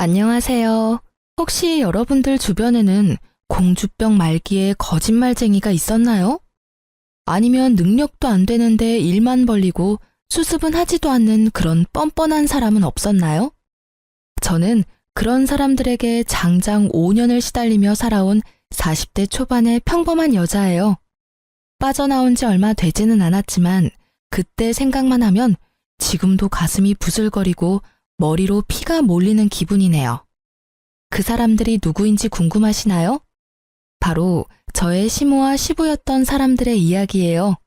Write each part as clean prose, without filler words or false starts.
안녕하세요. 혹시 여러분들 주변에는 공주병 말기에 거짓말쟁이가 있었나요? 아니면 능력도 안 되는데 일만 벌리고 수습은 하지도 않는 그런 뻔뻔한 사람은 없었나요? 저는 그런 사람들에게 장장 5년을 시달리며 살아온 40대 초반의 평범한 여자예요. 빠져나온 지 얼마 되지는 않았지만 그때 생각만 하면 지금도 가슴이 부슬거리고 머리로 피가 몰리는 기분이네요. 그 사람들이 누구인지 궁금하시나요? 바로 저의 시모와 시부였던 사람들의 이야기예요.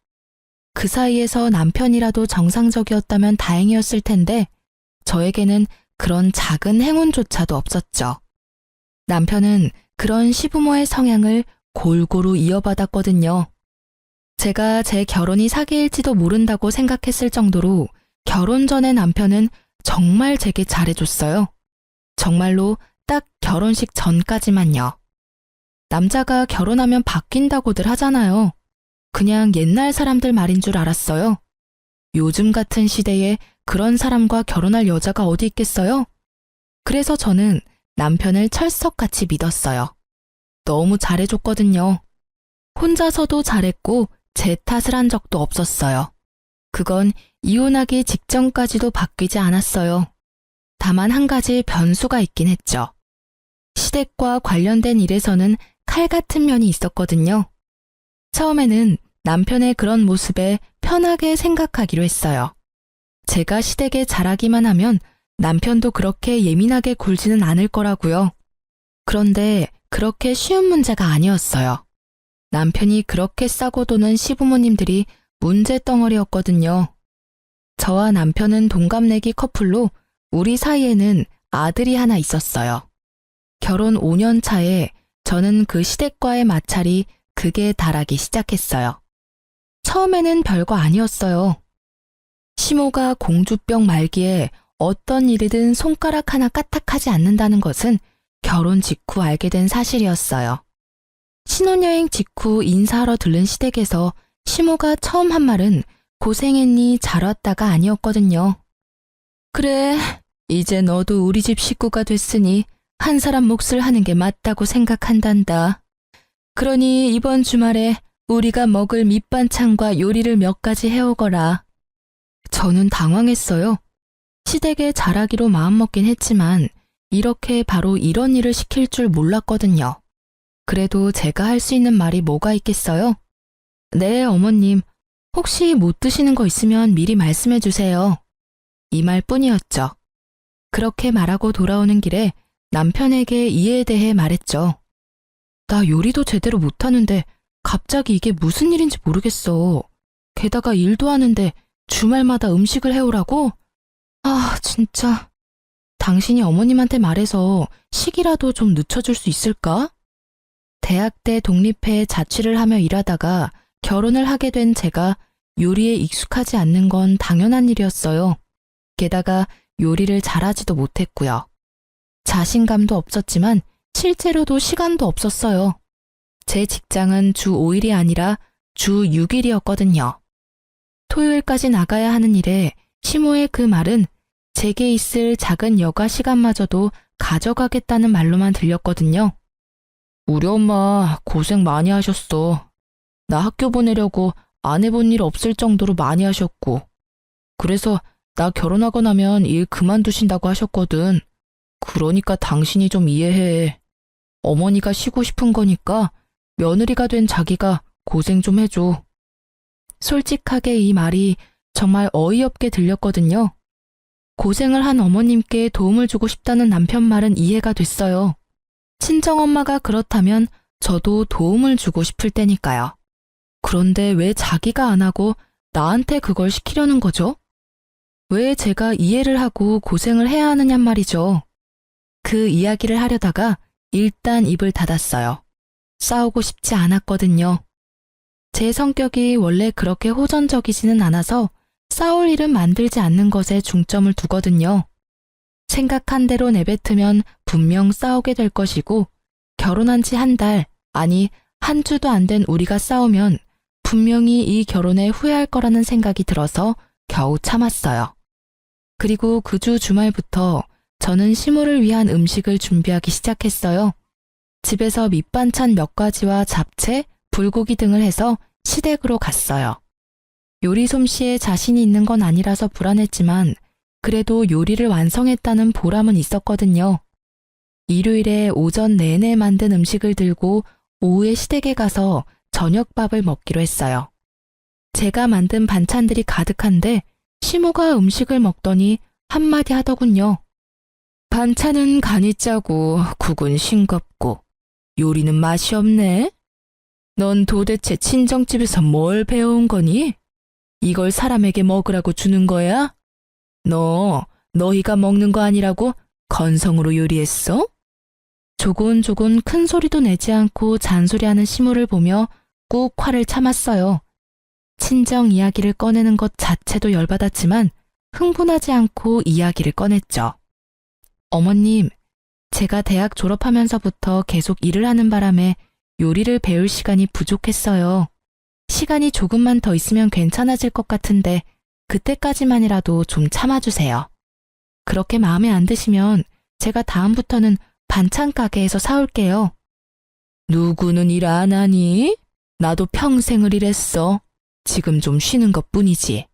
그 사이에서 남편이라도 정상적이었다면 다행이었을 텐데 저에게는 그런 작은 행운조차도 없었죠. 남편은 그런 시부모의 성향을 골고루 이어받았거든요. 제가 제 결혼이 사기일지도 모른다고 생각했을 정도로 결혼 전에 남편은 정말 제게 잘해줬어요. 정말로 딱 결혼식 전까지만요. 남자가 결혼하면 바뀐다고들 하잖아요. 그냥 옛날 사람들 말인 줄 알았어요. 요즘 같은 시대에 그런 사람과 결혼할 여자가 어디 있겠어요? 그래서 저는 남편을 철석같이 믿었어요. 너무 잘해줬거든요. 혼자서도 잘했고 제 탓을 한 적도 없었어요. 그건 이혼하기 직전까지도 바뀌지 않았어요. 다만 한 가지 변수가 있긴 했죠. 시댁과 관련된 일에서는 칼 같은 면이 있었거든요. 처음에는 남편의 그런 모습에 편하게 생각하기로 했어요. 제가 시댁에 잘하기만 하면 남편도 그렇게 예민하게 굴지는 않을 거라고요. 그런데 그렇게 쉬운 문제가 아니었어요. 남편이 그렇게 싸고 도는 시부모님들이 문제덩어리였거든요. 저와 남편은 동갑내기 커플로 우리 사이에는 아들이 하나 있었어요. 결혼 5년 차에 저는 그 시댁과의 마찰이 극에 달하기 시작했어요. 처음에는 별거 아니었어요. 시모가 공주병 말기에 어떤 일이든 손가락 하나 까딱하지 않는다는 것은 결혼 직후 알게 된 사실이었어요. 신혼여행 직후 인사하러 들른 시댁에서 시모가 처음 한 말은 고생했니 잘 왔다가 아니었거든요. 그래, 이제 너도 우리 집 식구가 됐으니 한 사람 몫을 하는 게 맞다고 생각한단다. 그러니 이번 주말에 우리가 먹을 밑반찬과 요리를 몇 가지 해오거라. 저는 당황했어요. 시댁에 잘하기로 마음먹긴 했지만 이렇게 바로 이런 일을 시킬 줄 몰랐거든요. 그래도 제가 할 수 있는 말이 뭐가 있겠어요? 네, 어머님. 혹시 못 드시는 거 있으면 미리 말씀해 주세요. 이 말뿐이었죠. 그렇게 말하고 돌아오는 길에 남편에게 이에 대해 말했죠. 나 요리도 제대로 못하는데 갑자기 이게 무슨 일인지 모르겠어. 게다가 일도 하는데 주말마다 음식을 해오라고? 아, 진짜. 당신이 어머님한테 말해서 식이라도 좀 늦춰줄 수 있을까? 대학 때 독립해 자취를 하며 일하다가 결혼을 하게 된 제가 요리에 익숙하지 않는 건 당연한 일이었어요. 게다가 요리를 잘하지도 못했고요. 자신감도 없었지만 실제로도 시간도 없었어요. 제 직장은 주 5일이 아니라 주 6일이었거든요. 토요일까지 나가야 하는 일에 시모의 그 말은 제게 있을 작은 여가 시간마저도 가져가겠다는 말로만 들렸거든요. 우리 엄마 고생 많이 하셨어. 나 학교 보내려고 안 해본 일 없을 정도로 많이 하셨고. 그래서 나 결혼하고 나면 일 그만두신다고 하셨거든. 그러니까 당신이 좀 이해해. 어머니가 쉬고 싶은 거니까 며느리가 된 자기가 고생 좀 해줘. 솔직하게 이 말이 정말 어이없게 들렸거든요. 고생을 한 어머님께 도움을 주고 싶다는 남편 말은 이해가 됐어요. 친정엄마가 그렇다면 저도 도움을 주고 싶을 테니까요. 그런데 왜 자기가 안 하고 나한테 그걸 시키려는 거죠? 왜 제가 이해를 하고 고생을 해야 하느냔 말이죠. 그 이야기를 하려다가 일단 입을 닫았어요. 싸우고 싶지 않았거든요. 제 성격이 원래 그렇게 호전적이지는 않아서 싸울 일은 만들지 않는 것에 중점을 두거든요. 생각한 대로 내뱉으면 분명 싸우게 될 것이고 결혼한 지 한 달, 아니 한 주도 안 된 우리가 싸우면 분명히 이 결혼에 후회할 거라는 생각이 들어서 겨우 참았어요. 그리고 그 주 주말부터 저는 시모를 위한 음식을 준비하기 시작했어요. 집에서 밑반찬 몇 가지와 잡채, 불고기 등을 해서 시댁으로 갔어요. 요리 솜씨에 자신이 있는 건 아니라서 불안했지만 그래도 요리를 완성했다는 보람은 있었거든요. 일요일에 오전 내내 만든 음식을 들고 오후에 시댁에 가서 저녁밥을 먹기로 했어요. 제가 만든 반찬들이 가득한데 시모가 음식을 먹더니 한마디 하더군요. 반찬은 간이 짜고 국은 싱겁고 요리는 맛이 없네. 넌 도대체 친정집에서 뭘 배워온 거니? 이걸 사람에게 먹으라고 주는 거야? 너희가 먹는 거 아니라고 건성으로 요리했어? 조곤조곤 큰 소리도 내지 않고 잔소리하는 시모를 보며 꾹 화를 참았어요. 친정 이야기를 꺼내는 것 자체도 열받았지만 흥분하지 않고 이야기를 꺼냈죠. 어머님, 제가 대학 졸업하면서부터 계속 일을 하는 바람에 요리를 배울 시간이 부족했어요. 시간이 조금만 더 있으면 괜찮아질 것 같은데 그때까지만이라도 좀 참아주세요. 그렇게 마음에 안 드시면 제가 다음부터는 반찬 가게에서 사올게요. 누구는 일 안 하니? 나도 평생을 일했어. 지금 좀 쉬는 것뿐이지.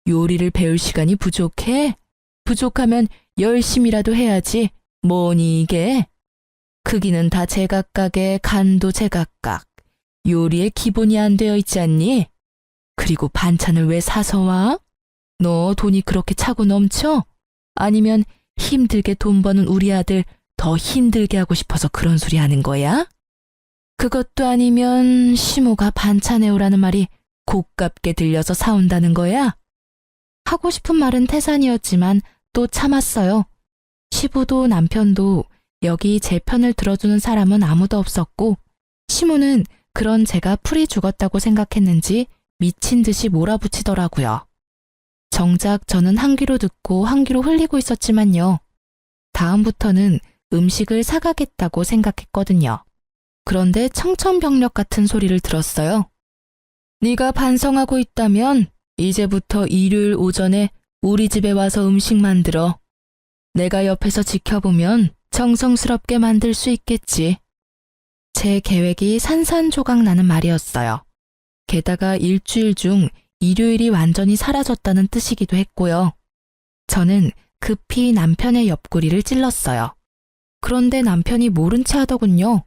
요리를 배울 시간이 부족해? 부족하면 열심히라도 해야지. 뭐니 이게? 크기는 다 제각각에 간도 제각각. 요리에 기본이 안 되어 있지 않니? 그리고 반찬을 왜 사서 와? 너 돈이 그렇게 차고 넘쳐? 아니면 힘들게 돈 버는 우리 아들 더 힘들게 하고 싶어서 그런 소리 하는 거야? 그것도 아니면 시모가 반찬해오라는 말이 고깝게 들려서 사온다는 거야? 하고 싶은 말은 태산이었지만 또 참았어요. 시부도 남편도 여기 제 편을 들어주는 사람은 아무도 없었고 시모는 그런 제가 풀이 죽었다고 생각했는지 미친 듯이 몰아붙이더라고요. 정작 저는 한 귀로 듣고 한 귀로 흘리고 있었지만요. 다음부터는 음식을 사가겠다고 생각했거든요. 그런데 청천벽력 같은 소리를 들었어요. 네가 반성하고 있다면 이제부터 일요일 오전에 우리 집에 와서 음식 만들어. 내가 옆에서 지켜보면 정성스럽게 만들 수 있겠지. 제 계획이 산산조각 나는 말이었어요. 게다가 일주일 중 일요일이 완전히 사라졌다는 뜻이기도 했고요. 저는 급히 남편의 옆구리를 찔렀어요. 그런데 남편이 모른 체 하더군요.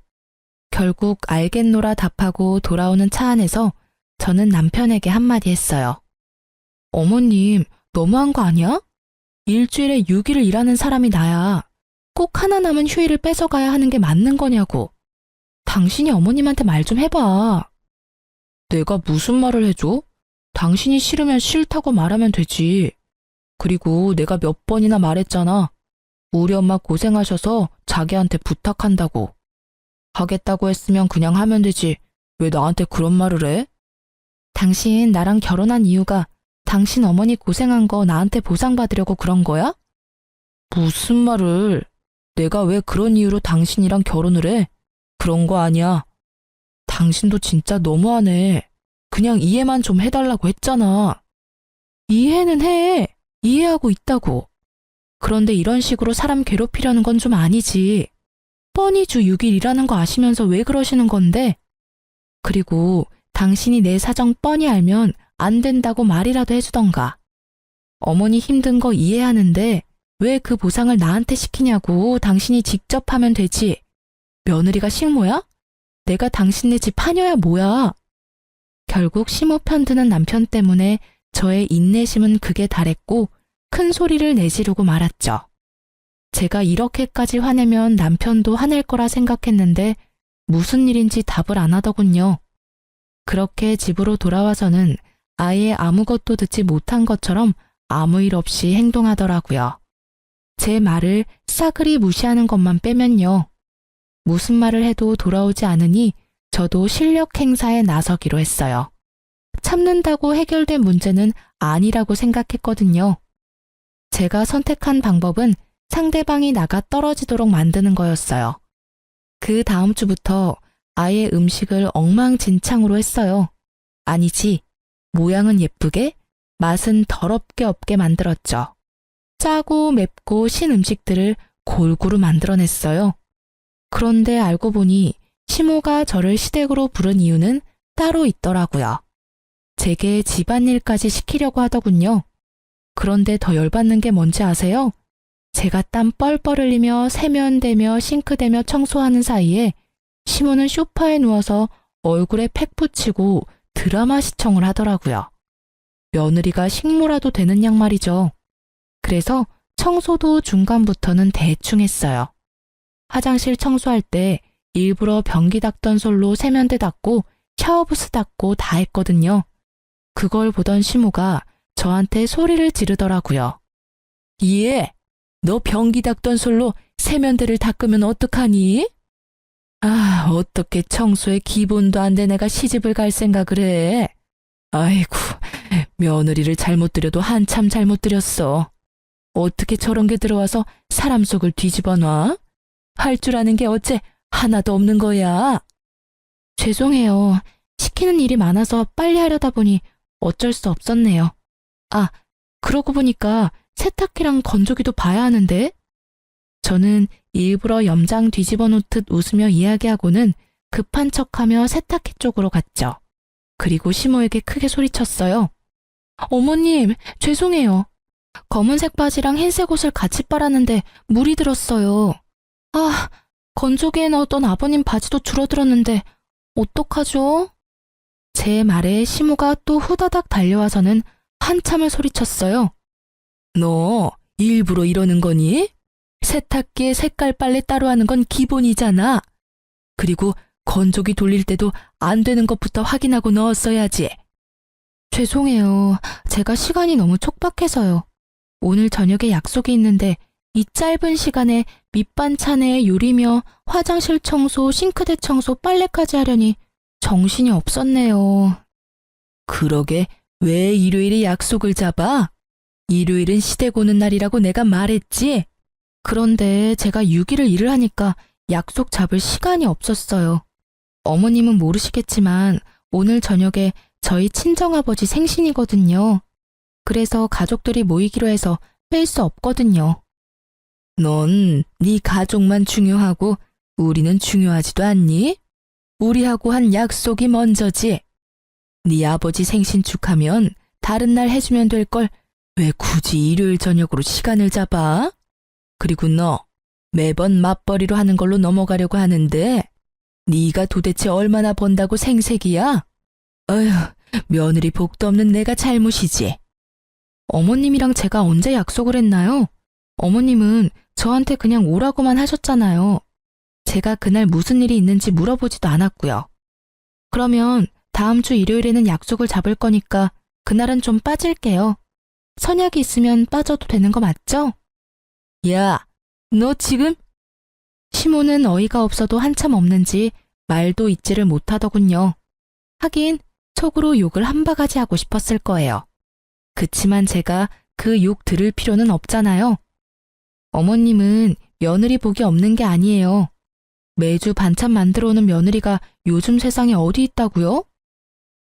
결국 알겠노라 답하고 돌아오는 차 안에서 저는 남편에게 한마디 했어요. 어머님, 너무한 거 아니야? 일주일에 6일을 일하는 사람이 나야. 꼭 하나 남은 휴일을 뺏어가야 하는 게 맞는 거냐고. 당신이 어머님한테 말 좀 해봐. 내가 무슨 말을 해줘? 당신이 싫으면 싫다고 말하면 되지. 그리고 내가 몇 번이나 말했잖아. 우리 엄마 고생하셔서 자기한테 부탁한다고. 하겠다고 했으면 그냥 하면 되지. 왜 나한테 그런 말을 해? 당신 나랑 결혼한 이유가 당신 어머니 고생한 거 나한테 보상받으려고 그런 거야? 무슨 말을? 내가 왜 그런 이유로 당신이랑 결혼을 해? 그런 거 아니야. 당신도 진짜 너무하네. 그냥 이해만 좀 해달라고 했잖아. 이해는 해. 이해하고 있다고. 그런데 이런 식으로 사람 괴롭히려는 건 좀 아니지. 뻔히 주 6일 일하는 거 아시면서 왜 그러시는 건데? 그리고 당신이 내 사정 뻔히 알면 안 된다고 말이라도 해주던가. 어머니 힘든 거 이해하는데 왜 그 보상을 나한테 시키냐고. 당신이 직접 하면 되지. 며느리가 식모야? 내가 당신네 집 파녀야 뭐야. 결국 시모 편드는 남편 때문에 저의 인내심은 극에 달했고 큰 소리를 내지르고 말았죠. 제가 이렇게까지 화내면 남편도 화낼 거라 생각했는데 무슨 일인지 답을 안 하더군요. 그렇게 집으로 돌아와서는 아예 아무것도 듣지 못한 것처럼 아무 일 없이 행동하더라고요. 제 말을 싸그리 무시하는 것만 빼면요. 무슨 말을 해도 돌아오지 않으니 저도 실력 행사에 나서기로 했어요. 참는다고 해결된 문제는 아니라고 생각했거든요. 제가 선택한 방법은 상대방이 나가 떨어지도록 만드는 거였어요. 그 다음 주부터 아예 음식을 엉망진창으로 했어요. 아니지, 모양은 예쁘게, 맛은 더럽게 없게 만들었죠. 짜고 맵고 신 음식들을 골고루 만들어냈어요. 그런데 알고 보니 시모가 저를 시댁으로 부른 이유는 따로 있더라고요. 제게 집안일까지 시키려고 하더군요. 그런데 더 열받는 게 뭔지 아세요? 제가 땀 뻘뻘 흘리며 세면대며 싱크대며 청소하는 사이에 시모는 소파에 누워서 얼굴에 팩 붙이고 드라마 시청을 하더라고요. 며느리가 식모라도 되는 양 말이죠. 그래서 청소도 중간부터는 대충 했어요. 화장실 청소할 때 일부러 변기 닦던 솔로 세면대 닦고 샤워부스 닦고 다 했거든요. 그걸 보던 시모가 저한테 소리를 지르더라고요. 예, 너 변기 닦던 솔로 세면대를 닦으면 어떡하니? 아, 어떻게 청소에 기본도 안 된 애가 시집을 갈 생각을 해? 아이고, 며느리를 잘못 들여도 한참 잘못 들였어. 어떻게 저런 게 들어와서 사람 속을 뒤집어 놔? 할 줄 아는 게 어째 하나도 없는 거야? 죄송해요. 시키는 일이 많아서 빨리 하려다 보니 어쩔 수 없었네요. 아, 그러고 보니까 세탁기랑 건조기도 봐야 하는데? 저는 일부러 염장 뒤집어 놓듯 웃으며 이야기하고는 급한 척하며 세탁기 쪽으로 갔죠. 그리고 시모에게 크게 소리쳤어요. 어머님, 죄송해요. 검은색 바지랑 흰색 옷을 같이 빨았는데 물이 들었어요. 아, 건조기에 넣었던 아버님 바지도 줄어들었는데 어떡하죠? 제 말에 시모가 또 후다닥 달려와서는 한참을 소리쳤어요. 너 일부러 이러는 거니? 세탁기에 색깔 빨래 따로 하는 건 기본이잖아. 그리고 건조기 돌릴 때도 안 되는 것부터 확인하고 넣었어야지. 죄송해요. 제가 시간이 너무 촉박해서요. 오늘 저녁에 약속이 있는데 이 짧은 시간에 밑반찬에 요리며 화장실 청소, 싱크대 청소, 빨래까지 하려니 정신이 없었네요. 그러게 왜 일요일에 약속을 잡아? 일요일은 시댁 오는 날이라고 내가 말했지? 그런데 제가 6일을 일을 하니까 약속 잡을 시간이 없었어요. 어머님은 모르시겠지만 오늘 저녁에 저희 친정아버지 생신이거든요. 그래서 가족들이 모이기로 해서 뺄 수 없거든요. 넌 네 가족만 중요하고 우리는 중요하지도 않니? 우리하고 한 약속이 먼저지. 네 아버지 생신 축하면 다른 날 해주면 될 걸 왜 굳이 일요일 저녁으로 시간을 잡아? 그리고 너 매번 맞벌이로 하는 걸로 넘어가려고 하는데 네가 도대체 얼마나 번다고 생색이야? 어휴, 며느리 복도 없는 내가 잘못이지. 어머님이랑 제가 언제 약속을 했나요? 어머님은 저한테 그냥 오라고만 하셨잖아요. 제가 그날 무슨 일이 있는지 물어보지도 않았고요. 그러면 다음 주 일요일에는 약속을 잡을 거니까 그날은 좀 빠질게요. 선약이 있으면 빠져도 되는 거 맞죠? 야, 너 지금? 시모는 어이가 없어도 한참 없는지 말도 잇지를 못하더군요. 하긴 속으로 욕을 한 바가지 하고 싶었을 거예요. 그치만 제가 그 욕 들을 필요는 없잖아요. 어머님은 며느리 복이 없는 게 아니에요. 매주 반찬 만들어 오는 며느리가 요즘 세상에 어디 있다고요?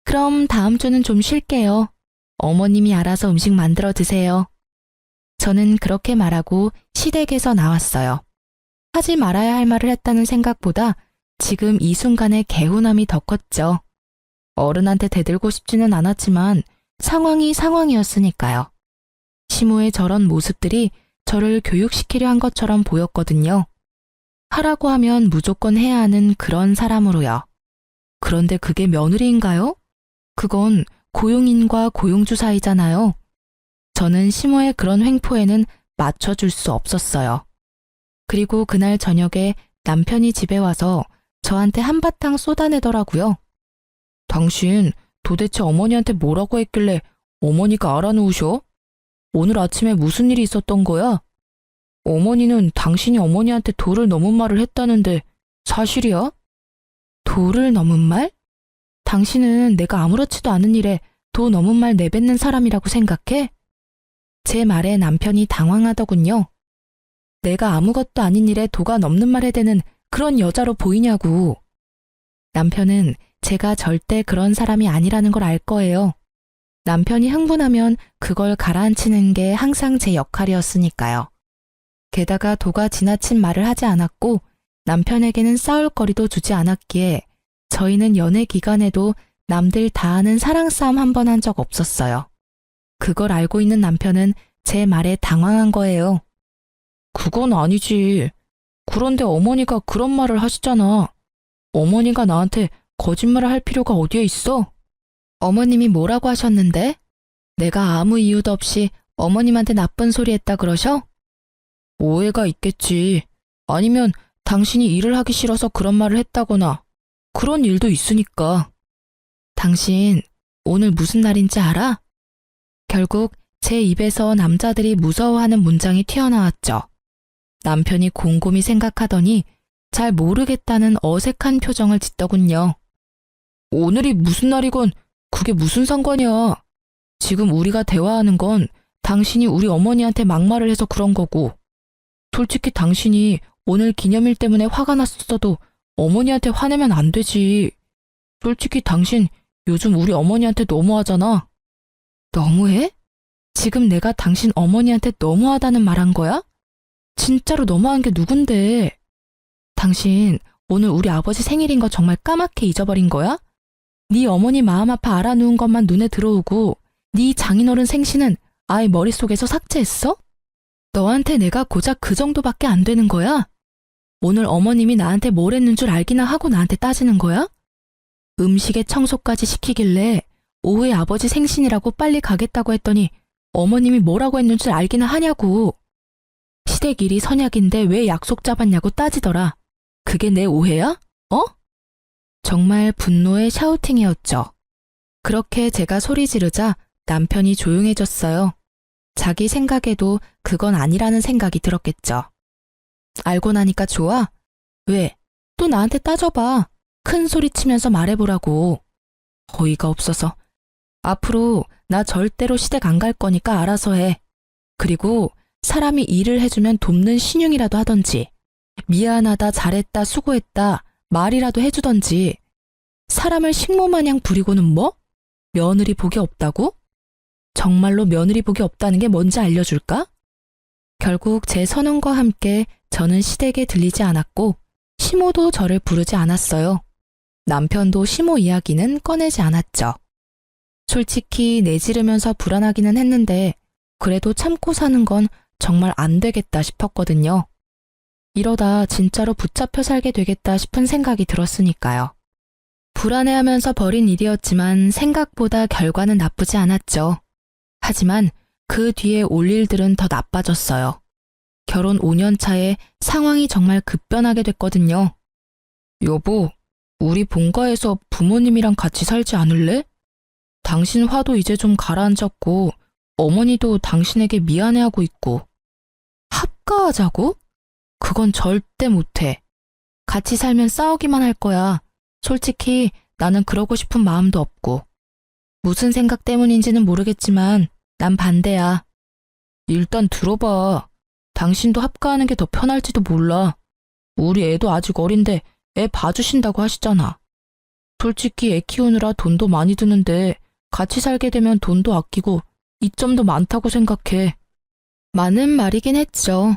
그럼 다음 주는 좀 쉴게요. 어머님이 알아서 음식 만들어 드세요. 저는 그렇게 말하고 시댁에서 나왔어요. 하지 말아야 할 말을 했다는 생각보다 지금 이 순간에 개운함이 더 컸죠. 어른한테 대들고 싶지는 않았지만 상황이 상황이었으니까요. 시모의 저런 모습들이 저를 교육시키려 한 것처럼 보였거든요. 하라고 하면 무조건 해야 하는 그런 사람으로요. 그런데 그게 며느리인가요? 그건 고용인과 고용주 사이잖아요. 저는 시모의 그런 횡포에는 맞춰줄 수 없었어요. 그리고 그날 저녁에 남편이 집에 와서 저한테 한바탕 쏟아내더라고요. 당신 도대체 어머니한테 뭐라고 했길래 어머니가 알아놓으셔? 오늘 아침에 무슨 일이 있었던 거야? 어머니는 당신이 어머니한테 도를 넘은 말을 했다는데 사실이야? 도를 넘은 말? 당신은 내가 아무렇지도 않은 일에 도 넘은 말 내뱉는 사람이라고 생각해? 제 말에 남편이 당황하더군요. 내가 아무것도 아닌 일에 도가 넘는 말 해대는 그런 여자로 보이냐고. 남편은 제가 절대 그런 사람이 아니라는 걸 알 거예요. 남편이 흥분하면 그걸 가라앉히는 게 항상 제 역할이었으니까요. 게다가 도가 지나친 말을 하지 않았고 남편에게는 싸울 거리도 주지 않았기에 저희는 연애 기간에도 남들 다 아는 사랑 싸움 한 번 한 적 없었어요. 그걸 알고 있는 남편은 제 말에 당황한 거예요. 그건 아니지. 그런데 어머니가 그런 말을 하시잖아. 어머니가 나한테 거짓말을 할 필요가 어디에 있어? 어머님이 뭐라고 하셨는데? 내가 아무 이유도 없이 어머님한테 나쁜 소리 했다 그러셔? 오해가 있겠지. 아니면 당신이 일을 하기 싫어서 그런 말을 했다거나 그런 일도 있으니까. 당신 오늘 무슨 날인지 알아? 결국 제 입에서 남자들이 무서워하는 문장이 튀어나왔죠. 남편이 곰곰이 생각하더니 잘 모르겠다는 어색한 표정을 짓더군요. 오늘이 무슨 날이건 그게 무슨 상관이야. 지금 우리가 대화하는 건 당신이 우리 어머니한테 막말을 해서 그런 거고. 솔직히 당신이 오늘 기념일 때문에 화가 났어도 어머니한테 화내면 안 되지. 솔직히 당신 요즘 우리 어머니한테 너무하잖아. 너무해? 지금 내가 당신 어머니한테 너무하다는 말 한 거야? 진짜로 너무한 게 누군데? 당신 오늘 우리 아버지 생일인 거 정말 까맣게 잊어버린 거야? 네 어머니 마음 아파 알아누운 것만 눈에 들어오고 네 장인어른 생신은 아예 머릿속에서 삭제했어? 너한테 내가 고작 그 정도밖에 안 되는 거야? 오늘 어머님이 나한테 뭘 했는 줄 알기나 하고 나한테 따지는 거야? 음식에 청소까지 시키길래 오후에 아버지 생신이라고 빨리 가겠다고 했더니 어머님이 뭐라고 했는 줄 알기나 하냐고. 시댁 일이 선약인데 왜 약속 잡았냐고 따지더라. 그게 내 오해야? 어? 정말 분노의 샤우팅이었죠. 그렇게 제가 소리 지르자 남편이 조용해졌어요. 자기 생각에도 그건 아니라는 생각이 들었겠죠. 알고 나니까 좋아? 왜? 또 나한테 따져봐. 큰 소리 치면서 말해보라고. 어이가 없어서. 앞으로 나 절대로 시댁 안 갈 거니까 알아서 해. 그리고 사람이 일을 해주면 돕는 신용이라도 하던지, 미안하다, 잘했다, 수고했다 말이라도 해주던지. 사람을 식모마냥 부리고는 뭐? 며느리 복이 없다고? 정말로 며느리 복이 없다는 게 뭔지 알려줄까? 결국 제 선언과 함께 저는 시댁에 들리지 않았고 시모도 저를 부르지 않았어요. 남편도 시모 이야기는 꺼내지 않았죠. 솔직히 내지르면서 불안하기는 했는데 그래도 참고 사는 건 정말 안 되겠다 싶었거든요. 이러다 진짜로 붙잡혀 살게 되겠다 싶은 생각이 들었으니까요. 불안해하면서 벌인 일이었지만 생각보다 결과는 나쁘지 않았죠. 하지만 그 뒤에 올 일들은 더 나빠졌어요. 결혼 5년 차에 상황이 정말 급변하게 됐거든요. 여보, 우리 본가에서 부모님이랑 같이 살지 않을래? 당신 화도 이제 좀 가라앉았고 어머니도 당신에게 미안해하고 있고. 합가하자고? 그건 절대 못해. 같이 살면 싸우기만 할 거야. 솔직히 나는 그러고 싶은 마음도 없고. 무슨 생각 때문인지는 모르겠지만 난 반대야. 일단 들어봐. 당신도 합가하는 게 더 편할지도 몰라. 우리 애도 아직 어린데 애 봐주신다고 하시잖아. 솔직히 애 키우느라 돈도 많이 드는데 같이 살게 되면 돈도 아끼고 이점도 많다고 생각해. 많은 말이긴 했죠.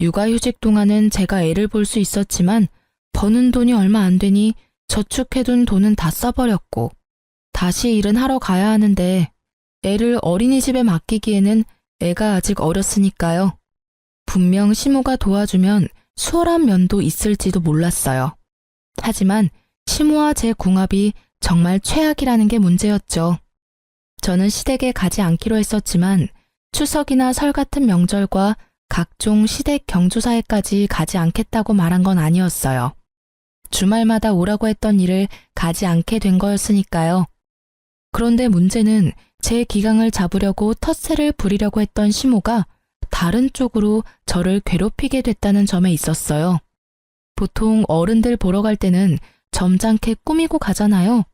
육아휴직 동안은 제가 애를 볼 수 있었지만 버는 돈이 얼마 안 되니 저축해둔 돈은 다 써버렸고 다시 일은 하러 가야 하는데 애를 어린이집에 맡기기에는 애가 아직 어렸으니까요. 분명 시모가 도와주면 수월한 면도 있을지도 몰랐어요. 하지만 시모와 제 궁합이 정말 최악이라는 게 문제였죠. 저는 시댁에 가지 않기로 했었지만 추석이나 설 같은 명절과 각종 시댁 경조사에까지 가지 않겠다고 말한 건 아니었어요. 주말마다 오라고 했던 일을 가지 않게 된 거였으니까요. 그런데 문제는 제 기강을 잡으려고 텃세를 부리려고 했던 시모가 다른 쪽으로 저를 괴롭히게 됐다는 점에 있었어요. 보통 어른들 보러 갈 때는 점잖게 꾸미고 가잖아요.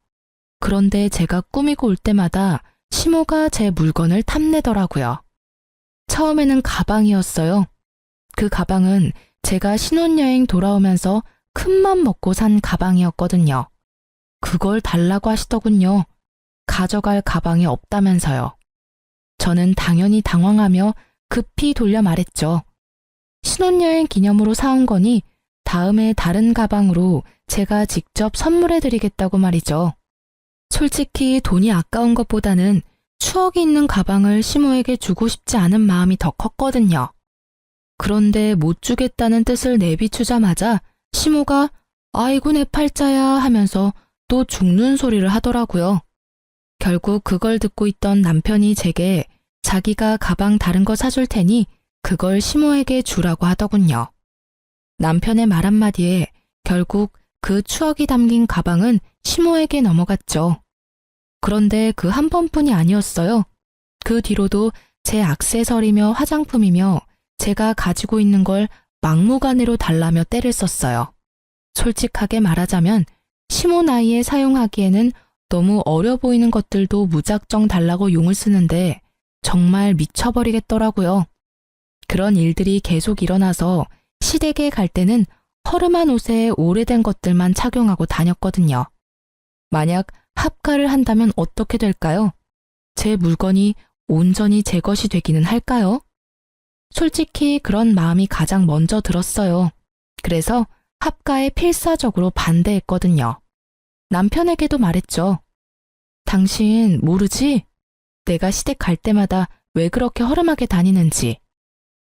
그런데 제가 꾸미고 올 때마다 시모가 제 물건을 탐내더라고요. 처음에는 가방이었어요. 그 가방은 제가 신혼여행 돌아오면서 큰맘 먹고 산 가방이었거든요. 그걸 달라고 하시더군요. 가져갈 가방이 없다면서요. 저는 당연히 당황하며 급히 돌려 말했죠. 신혼여행 기념으로 사온 거니 다음에 다른 가방으로 제가 직접 선물해드리겠다고 말이죠. 솔직히 돈이 아까운 것보다는 추억이 있는 가방을 시모에게 주고 싶지 않은 마음이 더 컸거든요. 그런데 못 주겠다는 뜻을 내비추자마자 시모가 아이고 내 팔자야 하면서 또 죽는 소리를 하더라고요. 결국 그걸 듣고 있던 남편이 제게 자기가 가방 다른 거 사줄 테니 그걸 시모에게 주라고 하더군요. 남편의 말 한마디에 결국 그 추억이 담긴 가방은 시모에게 넘어갔죠. 그런데 그 한 번뿐이 아니었어요. 그 뒤로도 제 액세서리며 화장품이며 제가 가지고 있는 걸 막무가내로 달라며 떼를 썼어요. 솔직하게 말하자면 시모 나이에 사용하기에는 너무 어려 보이는 것들도 무작정 달라고 용을 쓰는데 정말 미쳐버리겠더라고요. 그런 일들이 계속 일어나서 시댁에 갈 때는 허름한 옷에 오래된 것들만 착용하고 다녔거든요. 만약 합가를 한다면 어떻게 될까요? 제 물건이 온전히 제 것이 되기는 할까요? 솔직히 그런 마음이 가장 먼저 들었어요. 그래서 합가에 필사적으로 반대했거든요. 남편에게도 말했죠. 당신 모르지? 내가 시댁 갈 때마다 왜 그렇게 허름하게 다니는지.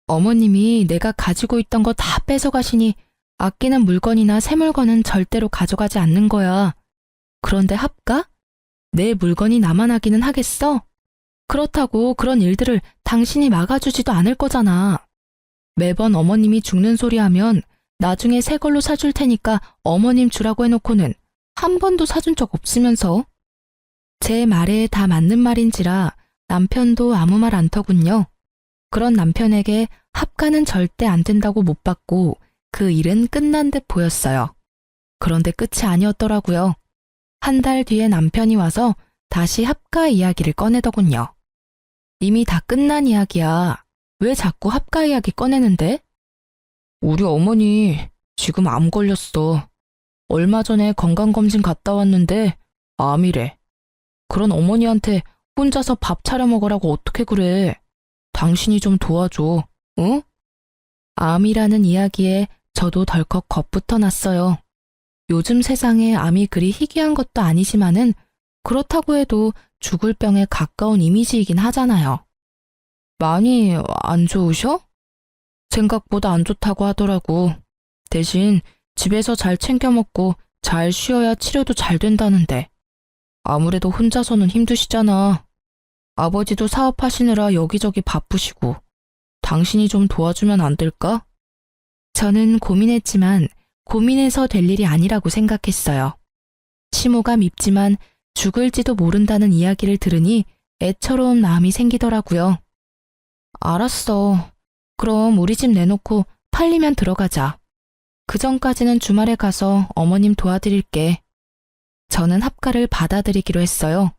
어머님이 내가 가지고 있던 거 다 뺏어가시니 아끼는 물건이나 새 물건은 절대로 가져가지 않는 거야. 그런데 합가? 내 물건이 나만 하기는 하겠어? 그렇다고 그런 일들을 당신이 막아주지도 않을 거잖아. 매번 어머님이 죽는 소리 하면 나중에 새 걸로 사줄 테니까 어머님 주라고 해놓고는 한 번도 사준 적 없으면서. 제 말에 다 맞는 말인지라 남편도 아무 말 않더군요. 그런 남편에게 합가는 절대 안 된다고 못 받고 그 일은 끝난 듯 보였어요. 그런데 끝이 아니었더라고요. 한 달 뒤에 남편이 와서 다시 합가 이야기를 꺼내더군요. 이미 다 끝난 이야기야. 왜 자꾸 합가 이야기 꺼내는데? 우리 어머니 지금 암 걸렸어. 얼마 전에 건강검진 갔다 왔는데 암이래. 그런 어머니한테 혼자서 밥 차려 먹으라고 어떻게 그래. 당신이 좀 도와줘. 응? 암이라는 이야기에 저도 덜컥 겁부터 났어요. 요즘 세상에 암이 그리 희귀한 것도 아니지만은 그렇다고 해도 죽을 병에 가까운 이미지이긴 하잖아요. 많이 안 좋으셔? 생각보다 안 좋다고 하더라고. 대신 집에서 잘 챙겨 먹고 잘 쉬어야 치료도 잘 된다는데. 아무래도 혼자서는 힘드시잖아. 아버지도 사업하시느라 여기저기 바쁘시고. 당신이 좀 도와주면 안 될까? 저는 고민했지만 고민해서 될 일이 아니라고 생각했어요. 시모가 밉지만 죽을지도 모른다는 이야기를 들으니 애처로운 마음이 생기더라고요. 알았어. 그럼 우리 집 내놓고 팔리면 들어가자. 그 전까지는 주말에 가서 어머님 도와드릴게. 저는 합가를 받아들이기로 했어요.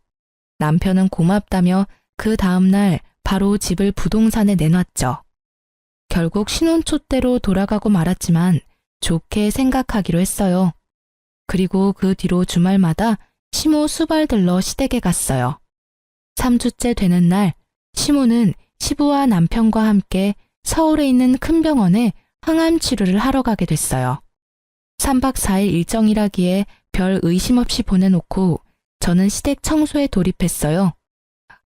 남편은 고맙다며 그 다음날 바로 집을 부동산에 내놨죠. 결국 신혼초대로 돌아가고 말았지만 좋게 생각하기로 했어요. 그리고 그 뒤로 주말마다 시모 수발 들러 시댁에 갔어요. 3주째 되는 날 시모는 시부와 남편과 함께 서울에 있는 큰 병원에 항암 치료를 하러 가게 됐어요. 3박 4일 일정이라기에 별 의심 없이 보내놓고 저는 시댁 청소에 돌입했어요.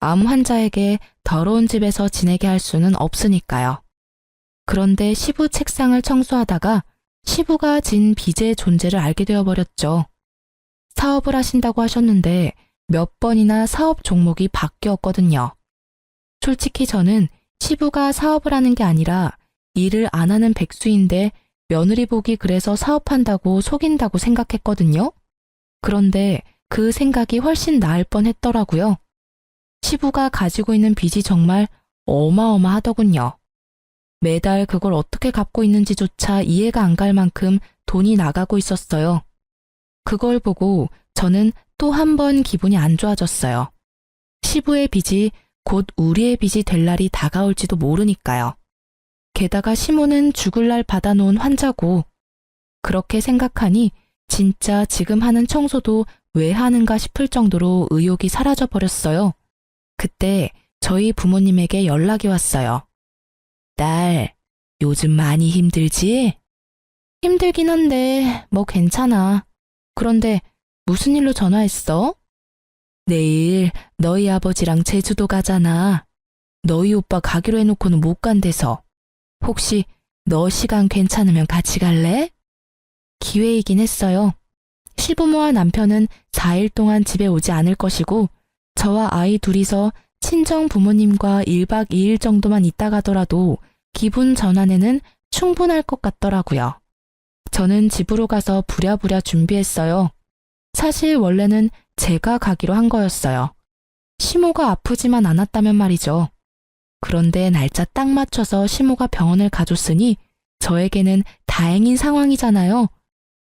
암 환자에게 더러운 집에서 지내게 할 수는 없으니까요. 그런데 시부 책상을 청소하다가 시부가 진 빚의 존재를 알게 되어버렸죠. 사업을 하신다고 하셨는데 몇 번이나 사업 종목이 바뀌었거든요. 솔직히 저는 시부가 사업을 하는 게 아니라 일을 안 하는 백수인데 며느리 복이 그래서 사업한다고 속인다고 생각했거든요. 그런데 그 생각이 훨씬 나을 뻔했더라고요. 시부가 가지고 있는 빚이 정말 어마어마하더군요. 매달 그걸 어떻게 갚고 있는지조차 이해가 안 갈 만큼 돈이 나가고 있었어요. 그걸 보고 저는 또 한 번 기분이 안 좋아졌어요. 시부의 빚이 곧 우리의 빚이 될 날이 다가올지도 모르니까요. 게다가 시모는 죽을 날 받아놓은 환자고, 그렇게 생각하니 진짜 지금 하는 청소도 왜 하는가 싶을 정도로 의욕이 사라져버렸어요. 그때 저희 부모님에게 연락이 왔어요. 딸, 요즘 많이 힘들지? 힘들긴 한데 뭐 괜찮아. 그런데 무슨 일로 전화했어? 내일 너희 아버지랑 제주도 가잖아. 너희 오빠 가기로 해놓고는 못 간대서. 혹시 너 시간 괜찮으면 같이 갈래? 기회이긴 했어요. 시부모와 남편은 4일 동안 집에 오지 않을 것이고 저와 아이 둘이서 친정 부모님과 1박 2일 정도만 있다 가더라도 기분 전환에는 충분할 것 같더라고요. 저는 집으로 가서 부랴부랴 준비했어요. 사실 원래는 제가 가기로 한 거였어요. 시모가 아프지만 않았다면 말이죠. 그런데 날짜 딱 맞춰서 시모가 병원을 가줬으니 저에게는 다행인 상황이잖아요.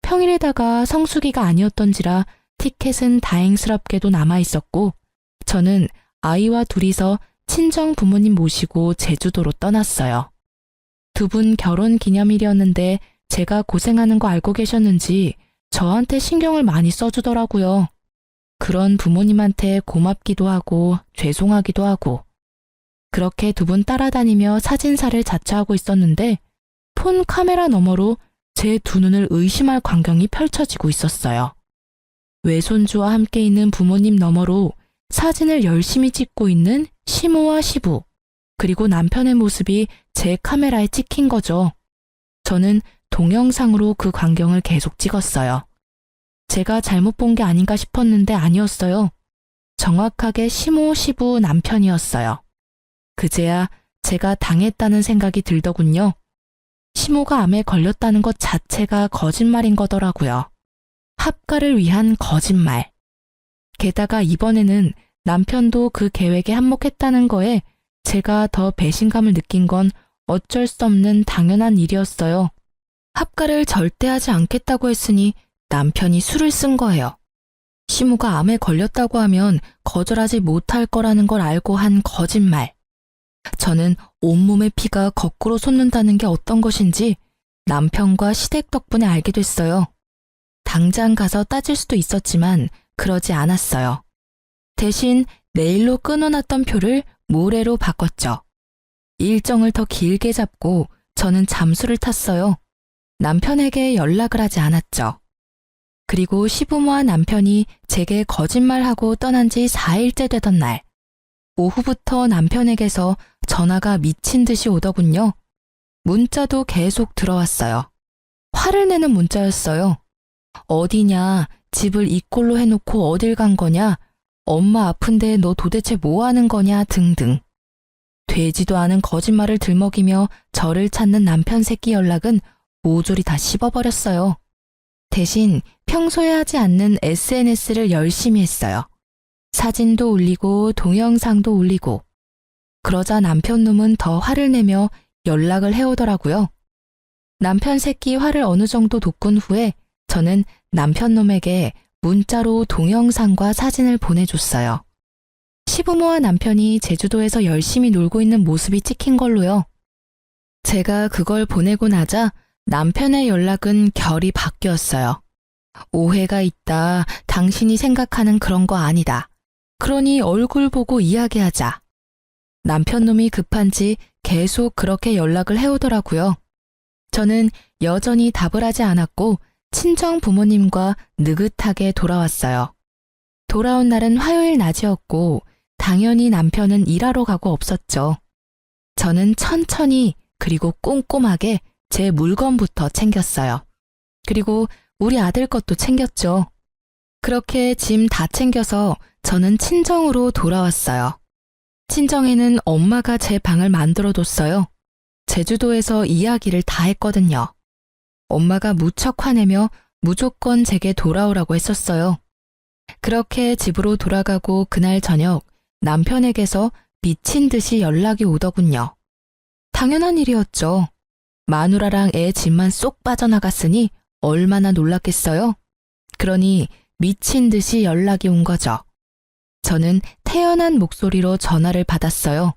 평일에다가 성수기가 아니었던지라 티켓은 다행스럽게도 남아있었고 저는 아이와 둘이서 친정 부모님 모시고 제주도로 떠났어요. 두 분 결혼 기념일이었는데 제가 고생하는 거 알고 계셨는지 저한테 신경을 많이 써주더라고요. 그런 부모님한테 고맙기도 하고 죄송하기도 하고 그렇게 두 분 따라다니며 사진사를 자처하고 있었는데 폰 카메라 너머로 제 두 눈을 의심할 광경이 펼쳐지고 있었어요. 외손주와 함께 있는 부모님 너머로 사진을 열심히 찍고 있는 시모와 시부, 그리고 남편의 모습이 제 카메라에 찍힌 거죠. 저는 동영상으로 그 광경을 계속 찍었어요. 제가 잘못 본 게 아닌가 싶었는데 아니었어요. 정확하게 시모, 시부 남편이었어요. 그제야 제가 당했다는 생각이 들더군요. 시모가 암에 걸렸다는 것 자체가 거짓말인 거더라고요. 합가를 위한 거짓말. 게다가 이번에는 남편도 그 계획에 한몫했다는 거에 제가 더 배신감을 느낀 건 어쩔 수 없는 당연한 일이었어요. 합가를 절대 하지 않겠다고 했으니 남편이 술을 쓴 거예요. 시모가 암에 걸렸다고 하면 거절하지 못할 거라는 걸 알고 한 거짓말. 저는 온몸의 피가 거꾸로 솟는다는 게 어떤 것인지 남편과 시댁 덕분에 알게 됐어요. 당장 가서 따질 수도 있었지만 그러지 않았어요. 대신 내일로 끊어놨던 표를 모레로 바꿨죠. 일정을 더 길게 잡고 저는 잠수를 탔어요. 남편에게 연락을 하지 않았죠. 그리고 시부모와 남편이 제게 거짓말하고 떠난 지 4일째 되던 날, 오후부터 남편에게서 전화가 미친 듯이 오더군요. 문자도 계속 들어왔어요. 화를 내는 문자였어요. 어디냐, 집을 이 꼴로 해놓고 어딜 간 거냐, 엄마 아픈데 너 도대체 뭐 하는 거냐 등등. 되지도 않은 거짓말을 들먹이며 저를 찾는 남편 새끼 연락은 모조리 다 씹어버렸어요. 대신 평소에 하지 않는 SNS를 열심히 했어요. 사진도 올리고 동영상도 올리고. 그러자 남편 놈은 더 화를 내며 연락을 해오더라고요. 남편 새끼 화를 어느 정도 돋군 후에 저는 남편 놈에게 문자로 동영상과 사진을 보내줬어요. 시부모와 남편이 제주도에서 열심히 놀고 있는 모습이 찍힌 걸로요. 제가 그걸 보내고 나자 남편의 연락은 결이 바뀌었어요. 오해가 있다. 당신이 생각하는 그런 거 아니다. 그러니 얼굴 보고 이야기하자. 남편 놈이 급한지 계속 그렇게 연락을 해오더라고요. 저는 여전히 답을 하지 않았고 친정 부모님과 느긋하게 돌아왔어요. 돌아온 날은 화요일 낮이었고 당연히 남편은 일하러 가고 없었죠. 저는 천천히 그리고 꼼꼼하게 제 물건부터 챙겼어요. 그리고 우리 아들 것도 챙겼죠. 그렇게 짐 다 챙겨서 저는 친정으로 돌아왔어요. 친정에는 엄마가 제 방을 만들어뒀어요. 제주도에서 이야기를 다 했거든요. 엄마가 무척 화내며 무조건 제게 돌아오라고 했었어요. 그렇게 집으로 돌아가고 그날 저녁 남편에게서 미친 듯이 연락이 오더군요. 당연한 일이었죠. 마누라랑 애 집만 쏙 빠져나갔으니 얼마나 놀랐겠어요? 그러니 미친 듯이 연락이 온 거죠. 저는 태연한 목소리로 전화를 받았어요.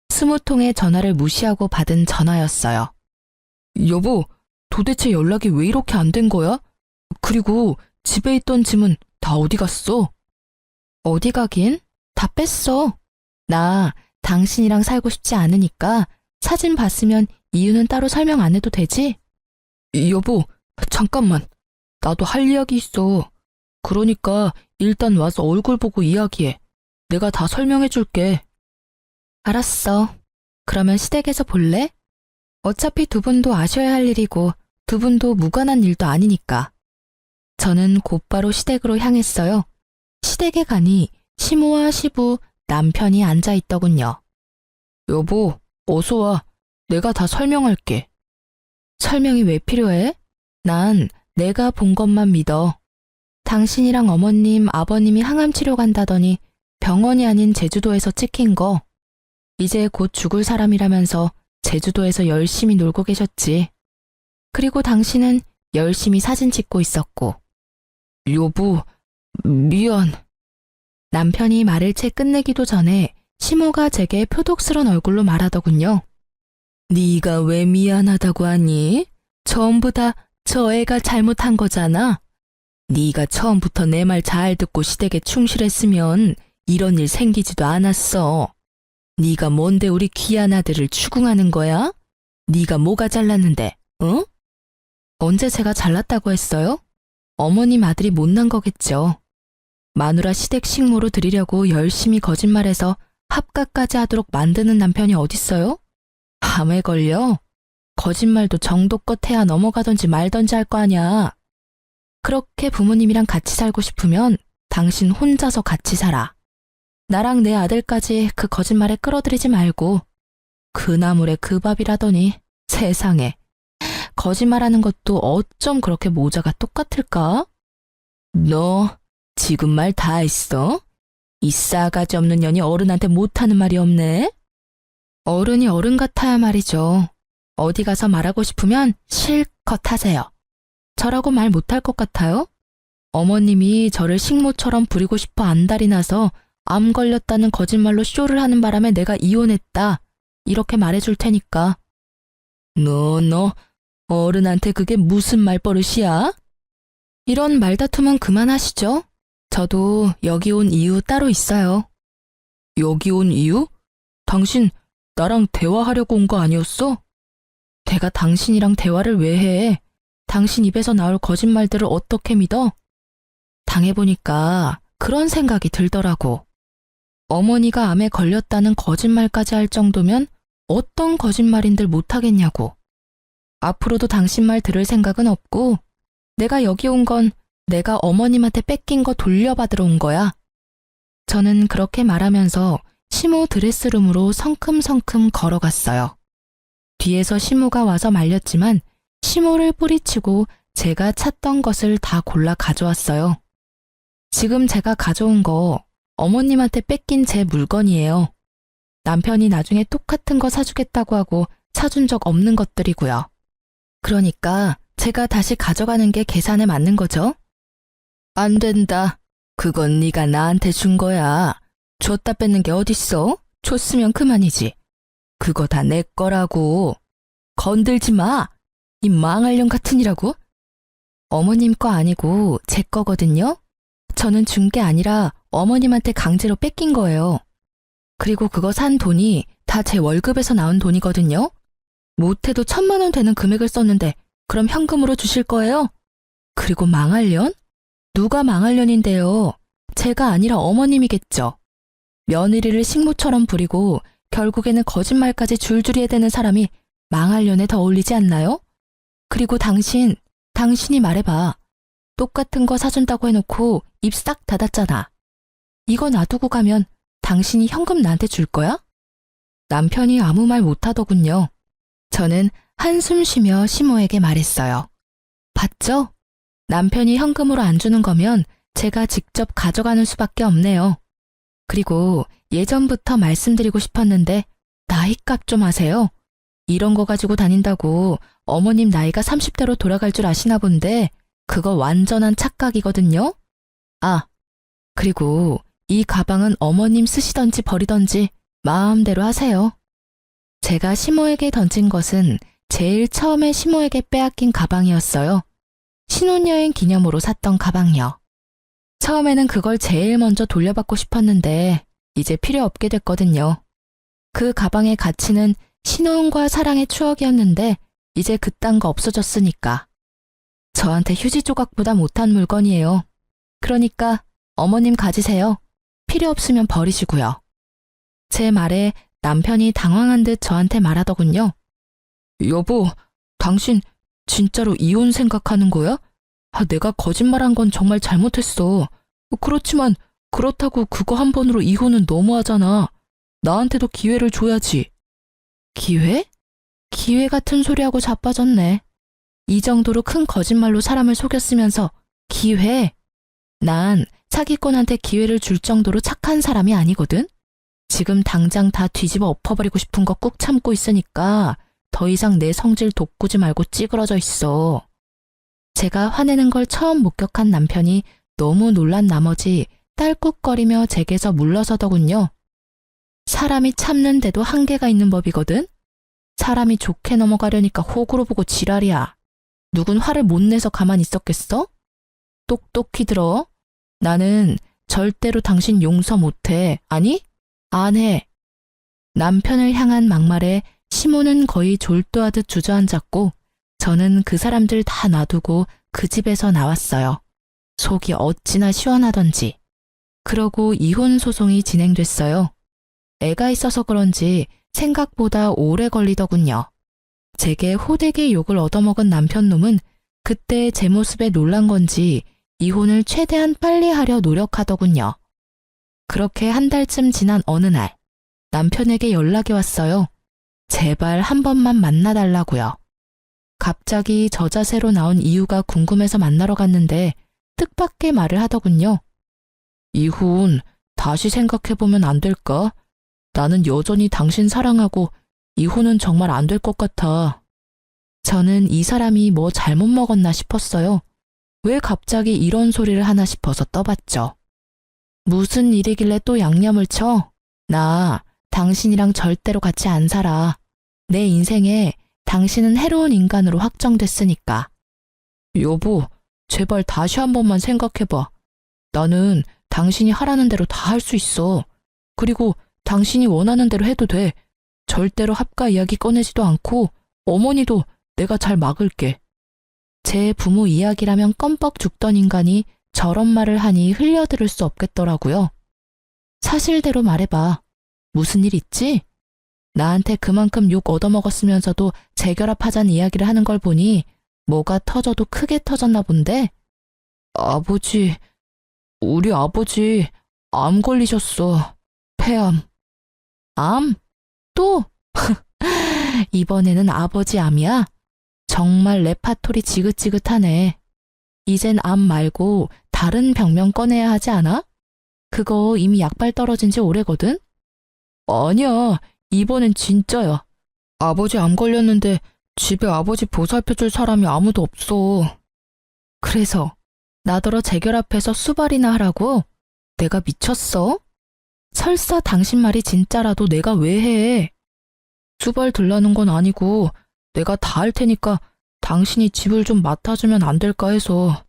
20통의 전화를 무시하고 받은 전화였어요. 여보, 도대체 연락이 왜 이렇게 안 된 거야? 그리고 집에 있던 짐은 다 다 어디 갔어? 어디 가긴? 다 뺐어. 나 당신이랑 살고 싶지 않으니까 사진 봤으면 이유는 따로 설명 안 해도 되지? 여보, 잠깐만. 나도 할 이야기 있어. 그러니까 일단 와서 얼굴 보고 이야기해. 내가 다 설명해 줄게. 알았어. 그러면 시댁에서 볼래? 어차피 두 분도 아셔야 할 일이고 두 분도 무관한 일도 아니니까. 저는 곧바로 시댁으로 향했어요. 시댁에 가니 시모와 시부, 남편이 앉아 있더군요. 여보, 어서 와. 내가 다 설명할게. 설명이 왜 필요해? 난 내가 본 것만 믿어. 당신이랑 어머님, 아버님이 항암 치료 간다더니 병원이 아닌 제주도에서 찍힌 거. 이제 곧 죽을 사람이라면서 제주도에서 열심히 놀고 계셨지. 그리고 당신은 열심히 사진 찍고 있었고. 여보, 미안. 남편이 말을 채 끝내기도 전에 시모가 제게 표독스런 얼굴로 말하더군요. 네가 왜 미안하다고 하니? 전부 다 저 애가 잘못한 거잖아. 네가 처음부터 내 말 잘 듣고 시댁에 충실했으면 이런 일 생기지도 않았어. 네가 뭔데 우리 귀한 아들을 추궁하는 거야? 네가 뭐가 잘났는데, 응? 언제 제가 잘났다고 했어요? 어머님 아들이 못난 거겠죠. 마누라 시댁 식모로 드리려고 열심히 거짓말해서 합가까지 하도록 만드는 남편이 어딨어요? 암에 걸려? 거짓말도 정도껏 해야 넘어가던지 말던지 할 거 아냐. 그렇게 부모님이랑 같이 살고 싶으면 당신 혼자서 같이 살아. 나랑 내 아들까지 그 거짓말에 끌어들이지 말고. 그 나물에 그 밥이라더니 세상에. 거짓말하는 것도 어쩜 그렇게 모자가 똑같을까? 너 지금 말 다 했어? 이 싸가지 없는 년이 어른한테 못하는 말이 없네? 어른이 어른 같아야 말이죠. 어디 가서 말하고 싶으면 실컷 하세요. 저라고 말 못할 것 같아요? 어머님이 저를 식모처럼 부리고 싶어 안달이 나서 암 걸렸다는 거짓말로 쇼를 하는 바람에 내가 이혼했다. 이렇게 말해줄 테니까. 너 어른한테 그게 무슨 말버릇이야? 이런 말다툼은 그만하시죠. 저도 여기 온 이유 따로 있어요. 여기 온 이유? 당신 나랑 대화하려고 온 거 아니었어? 내가 당신이랑 대화를 왜 해? 당신 입에서 나올 거짓말들을 어떻게 믿어? 당해보니까 그런 생각이 들더라고. 어머니가 암에 걸렸다는 거짓말까지 할 정도면 어떤 거짓말인들 못하겠냐고. 앞으로도 당신 말 들을 생각은 없고 내가 여기 온 건 내가 어머님한테 뺏긴 거 돌려받으러 온 거야. 저는 그렇게 말하면서 시모 드레스룸으로 성큼성큼 걸어갔어요. 뒤에서 시모가 와서 말렸지만 시모를 뿌리치고 제가 찾던 것을 다 골라 가져왔어요. 지금 제가 가져온 거 어머님한테 뺏긴 제 물건이에요. 남편이 나중에 똑같은 거 사주겠다고 하고 사준 적 없는 것들이고요. 그러니까 제가 다시 가져가는 게 계산에 맞는 거죠? 안 된다. 그건 네가 나한테 준 거야. 줬다 뺏는 게 어딨어? 줬으면 그만이지. 그거 다 내 거라고. 건들지 마. 이 망할 년 같으니라고. 어머님 거 아니고 제 거거든요. 저는 준 게 아니라 어머님한테 강제로 뺏긴 거예요. 그리고 그거 산 돈이 다 제 월급에서 나온 돈이거든요. 못해도 1,000만 원 되는 금액을 썼는데 그럼 현금으로 주실 거예요? 그리고 망할년? 누가 망할년인데요? 제가 아니라 어머님이겠죠. 며느리를 식모처럼 부리고 결국에는 거짓말까지 줄줄이 해대는 사람이 망할년에 더 어울리지 않나요? 그리고 당신이 말해봐. 똑같은 거 사준다고 해놓고 입 싹 닫았잖아. 이거 놔두고 가면 당신이 현금 나한테 줄 거야? 남편이 아무 말 못하더군요. 저는 한숨 쉬며 시모에게 말했어요. 봤죠? 남편이 현금으로 안 주는 거면 제가 직접 가져가는 수밖에 없네요. 그리고 예전부터 말씀드리고 싶었는데 나이값 좀 하세요. 이런 거 가지고 다닌다고 어머님 나이가 30대로 돌아갈 줄 아시나 본데 그거 완전한 착각이거든요. 아, 그리고 이 가방은 어머님 쓰시던지 버리던지 마음대로 하세요. 제가 시모에게 던진 것은 제일 처음에 시모에게 빼앗긴 가방이었어요. 신혼여행 기념으로 샀던 가방이요. 처음에는 그걸 제일 먼저 돌려받고 싶었는데 이제 필요 없게 됐거든요. 그 가방의 가치는 신혼과 사랑의 추억이었는데 이제 그딴 거 없어졌으니까. 저한테 휴지 조각보다 못한 물건이에요. 그러니까 어머님 가지세요. 필요 없으면 버리시고요. 제 말에 남편이 당황한 듯 저한테 말하더군요. 여보, 당신 진짜로 이혼 생각하는 거야? 내가 거짓말한 건 정말 잘못했어. 그렇지만 그렇다고 그거 한 번으로 이혼은 너무하잖아. 나한테도 기회를 줘야지. 기회? 기회 같은 소리하고 자빠졌네. 이 정도로 큰 거짓말로 사람을 속였으면서 기회? 난 사기꾼한테 기회를 줄 정도로 착한 사람이 아니거든? 지금 당장 다 뒤집어 엎어버리고 싶은 거 꾹 참고 있으니까 더 이상 내 성질 돋구지 말고 찌그러져 있어. 제가 화내는 걸 처음 목격한 남편이 너무 놀란 나머지 딸꾹거리며 제게서 물러서더군요. 사람이 참는데도 한계가 있는 법이거든? 사람이 좋게 넘어가려니까 호구로 보고 지랄이야. 누군 화를 못 내서 가만히 있었겠어? 똑똑히 들어. 나는 절대로 당신 용서 못해. 아니, 안 해. 남편을 향한 막말에 시모는 거의 졸도하듯 주저앉았고 저는 그 사람들 다 놔두고 그 집에서 나왔어요. 속이 어찌나 시원하던지. 그러고 이혼 소송이 진행됐어요. 애가 있어서 그런지 생각보다 오래 걸리더군요. 제게 호되게 욕을 얻어먹은 남편놈은 그때 제 모습에 놀란 건지 이혼을 최대한 빨리 하려 노력하더군요. 그렇게 한 달쯤 지난 어느 날 남편에게 연락이 왔어요. 제발 한 번만 만나달라고요. 갑자기 저 자세로 나온 이유가 궁금해서 만나러 갔는데 뜻밖의 말을 하더군요. 이혼 다시 생각해보면 안 될까? 나는 여전히 당신 사랑하고 이혼은 정말 안 될 것 같아. 저는 이 사람이 뭐 잘못 먹었나 싶었어요. 왜 갑자기 이런 소리를 하나 싶어서 떠봤죠. 무슨 일이길래 또 양념을 쳐? 나 당신이랑 절대로 같이 안 살아. 내 인생에 당신은 해로운 인간으로 확정됐으니까. 여보, 제발 다시 한 번만 생각해봐. 나는 당신이 하라는 대로 다 할 수 있어. 그리고 당신이 원하는 대로 해도 돼. 절대로 합가 이야기 꺼내지도 않고 어머니도 내가 잘 막을게. 제 부모 이야기라면 껌뻑 죽던 인간이 저런 말을 하니 흘려들을 수 없겠더라고요. 사실대로 말해봐. 무슨 일 있지? 나한테 그만큼 욕 얻어먹었으면서도 재결합하자는 이야기를 하는 걸 보니 뭐가 터져도 크게 터졌나 본데? 아버지, 우리 아버지 암 걸리셨어. 폐암. 암? 또? 이번에는 아버지 암이야? 정말 레파토리 지긋지긋하네. 이젠 암 말고 다른 병명 꺼내야 하지 않아? 그거 이미 약발 떨어진 지 오래거든? 아니야, 이번엔 진짜야. 아버지 암 걸렸는데 집에 아버지 보살펴줄 사람이 아무도 없어. 그래서 나더러 재결합해서 수발이나 하라고? 내가 미쳤어? 설사 당신 말이 진짜라도 내가 왜 해? 수발 들라는 건 아니고 내가 다 할 테니까 당신이 집을 좀 맡아주면 안 될까 해서.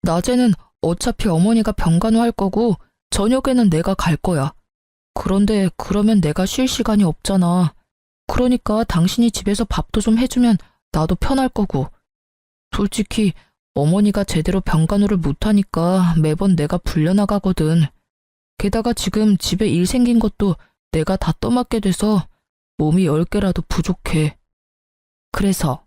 낮에는 어차피 어머니가 병간호 할 거고 저녁에는 내가 갈 거야. 그런데 그러면 내가 쉴 시간이 없잖아. 그러니까 당신이 집에서 밥도 좀 해주면 나도 편할 거고. 솔직히 어머니가 제대로 병간호를 못하니까 매번 내가 불려나가거든. 게다가 지금 집에 일 생긴 것도 내가 다 떠맡게 돼서 몸이 10개라도 부족해. 그래서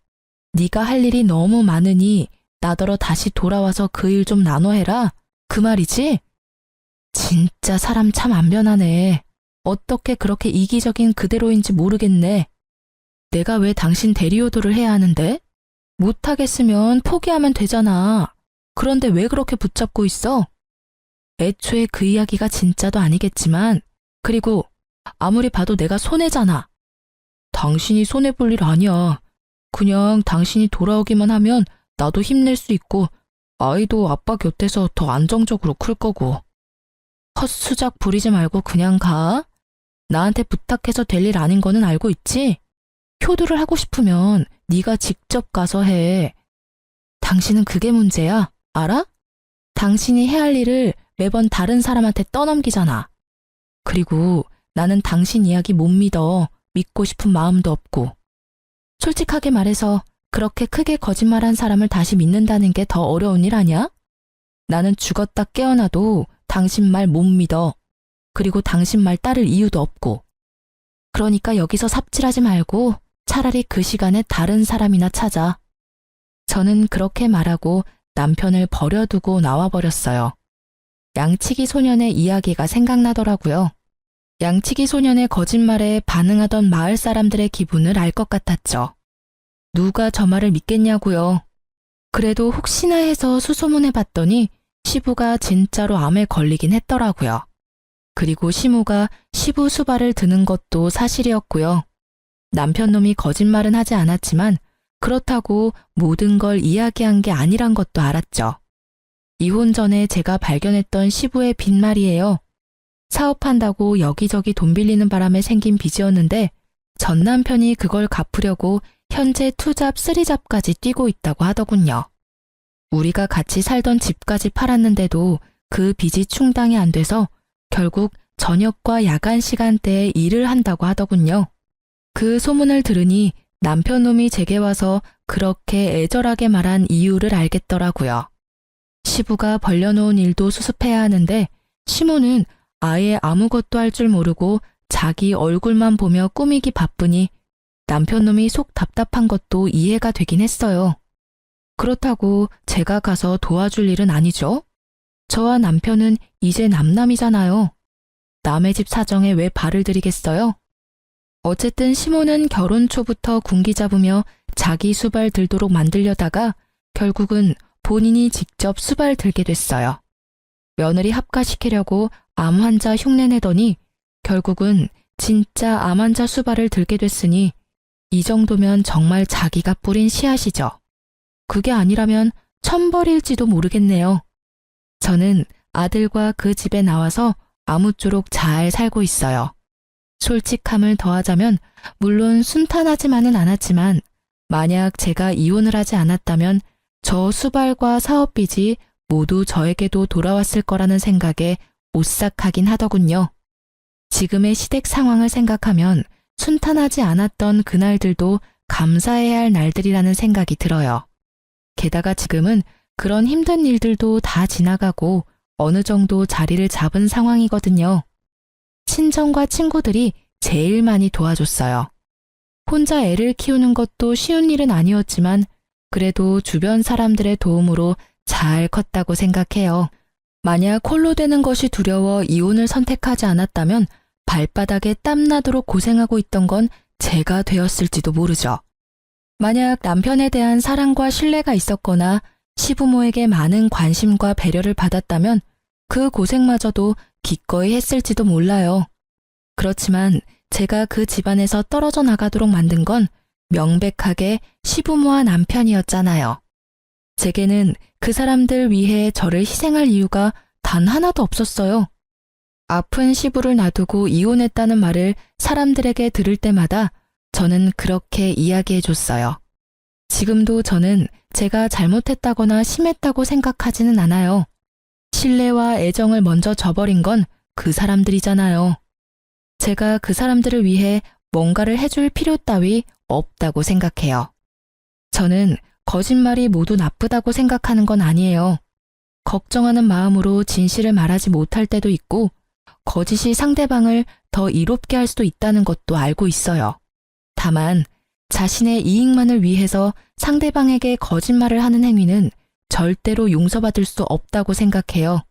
네가 할 일이 너무 많으니 나더러 다시 돌아와서 그 일 좀 나눠 해라. 그 말이지? 진짜 사람 참 안 변하네. 어떻게 그렇게 이기적인 그대로인지 모르겠네. 내가 왜 당신 대리효도를 해야 하는데? 못하겠으면 포기하면 되잖아. 그런데 왜 그렇게 붙잡고 있어? 애초에 그 이야기가 진짜도 아니겠지만, 그리고 아무리 봐도 내가 손해잖아. 당신이 손해볼 일 아니야. 그냥 당신이 돌아오기만 하면 나도 힘낼 수 있고 아이도 아빠 곁에서 더 안정적으로 클 거고. 헛수작 부리지 말고 그냥 가. 나한테 부탁해서 될 일 아닌 거는 알고 있지? 효도를 하고 싶으면 네가 직접 가서 해. 당신은 그게 문제야. 알아? 당신이 해야 할 일을 매번 다른 사람한테 떠넘기잖아. 그리고 나는 당신 이야기 못 믿어. 믿고 싶은 마음도 없고. 솔직하게 말해서 그렇게 크게 거짓말한 사람을 다시 믿는다는 게 더 어려운 일 아니야? 나는 죽었다 깨어나도 당신 말 못 믿어. 그리고 당신 말 따를 이유도 없고. 그러니까 여기서 삽질하지 말고 차라리 그 시간에 다른 사람이나 찾아. 저는 그렇게 말하고 남편을 버려두고 나와버렸어요. 양치기 소년의 이야기가 생각나더라고요. 양치기 소년의 거짓말에 반응하던 마을 사람들의 기분을 알 것 같았죠. 누가 저 말을 믿겠냐고요. 그래도 혹시나 해서 수소문해봤더니 시부가 진짜로 암에 걸리긴 했더라고요. 그리고 시무가 시부 수발을 드는 것도 사실이었고요. 남편 놈이 거짓말은 하지 않았지만 그렇다고 모든 걸 이야기한 게 아니란 것도 알았죠. 이혼 전에 제가 발견했던 시부의 빚말이에요. 사업한다고 여기저기 돈 빌리는 바람에 생긴 빚이었는데 전 남편이 그걸 갚으려고 현재 투잡, 쓰리잡까지 뛰고 있다고 하더군요. 우리가 같이 살던 집까지 팔았는데도 그 빚이 충당이 안 돼서 결국 저녁과 야간 시간대에 일을 한다고 하더군요. 그 소문을 들으니 남편 놈이 제게 와서 그렇게 애절하게 말한 이유를 알겠더라고요. 시부가 벌려놓은 일도 수습해야 하는데 시모는 아예 아무것도 할 줄 모르고 자기 얼굴만 보며 꾸미기 바쁘니 남편 놈이 속 답답한 것도 이해가 되긴 했어요. 그렇다고 제가 가서 도와줄 일은 아니죠. 저와 남편은 이제 남남이잖아요. 남의 집 사정에 왜 발을 들이겠어요? 어쨌든 시모는 결혼 초부터 군기 잡으며 자기 수발 들도록 만들려다가 결국은 본인이 직접 수발 들게 됐어요. 며느리 합가시키려고 암 환자 흉내내더니 결국은 진짜 암 환자 수발을 들게 됐으니 이 정도면 정말 자기가 뿌린 씨앗이죠. 그게 아니라면 천벌일지도 모르겠네요. 저는 아들과 그 집에 나와서 아무쪼록 잘 살고 있어요. 솔직함을 더하자면 물론 순탄하지만은 않았지만 만약 제가 이혼을 하지 않았다면 저 수발과 사업빚이 모두 저에게도 돌아왔을 거라는 생각에 오싹하긴 하더군요. 지금의 시댁 상황을 생각하면 순탄하지 않았던 그날들도 감사해야 할 날들이라는 생각이 들어요. 게다가 지금은 그런 힘든 일들도 다 지나가고 어느 정도 자리를 잡은 상황이거든요. 친정과 친구들이 제일 많이 도와줬어요. 혼자 애를 키우는 것도 쉬운 일은 아니었지만 그래도 주변 사람들의 도움으로 잘 컸다고 생각해요. 만약 홀로 되는 것이 두려워 이혼을 선택하지 않았다면 발바닥에 땀나도록 고생하고 있던 건 제가 되었을지도 모르죠. 만약 남편에 대한 사랑과 신뢰가 있었거나 시부모에게 많은 관심과 배려를 받았다면 그 고생마저도 기꺼이 했을지도 몰라요. 그렇지만 제가 그 집안에서 떨어져 나가도록 만든 건 명백하게 시부모와 남편이었잖아요. 제게는 그 사람들 위해 저를 희생할 이유가 단 하나도 없었어요. 아픈 시부를 놔두고 이혼했다는 말을 사람들에게 들을 때마다 저는 그렇게 이야기해줬어요. 지금도 저는 제가 잘못했다거나 심했다고 생각하지는 않아요. 신뢰와 애정을 먼저 저버린 건 그 사람들이잖아요. 제가 그 사람들을 위해 뭔가를 해줄 필요 따위 없다고 생각해요. 저는 거짓말이 모두 나쁘다고 생각하는 건 아니에요. 걱정하는 마음으로 진실을 말하지 못할 때도 있고 거짓이 상대방을 더 이롭게 할 수도 있다는 것도 알고 있어요. 다만 자신의 이익만을 위해서 상대방에게 거짓말을 하는 행위는 절대로 용서받을 수 없다고 생각해요.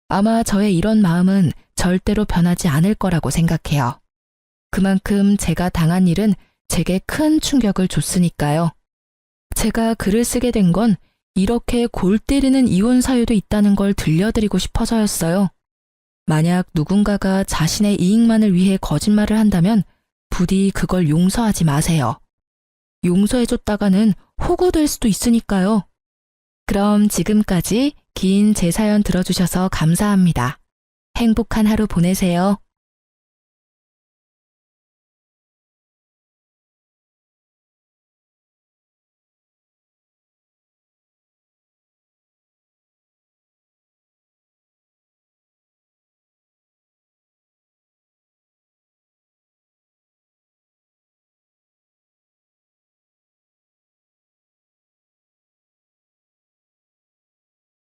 아마 저의 이런 마음은 절대로 변하지 않을 거라고 생각해요. 그만큼 제가 당한 일은 제게 큰 충격을 줬으니까요. 제가 글을 쓰게 된 건 이렇게 골 때리는 이혼 사유도 있다는 걸 들려드리고 싶어서였어요. 만약 누군가가 자신의 이익만을 위해 거짓말을 한다면 부디 그걸 용서하지 마세요. 용서해줬다가는 호구될 수도 있으니까요. 그럼 지금까지 긴 제 사연 들어주셔서 감사합니다. 행복한 하루 보내세요.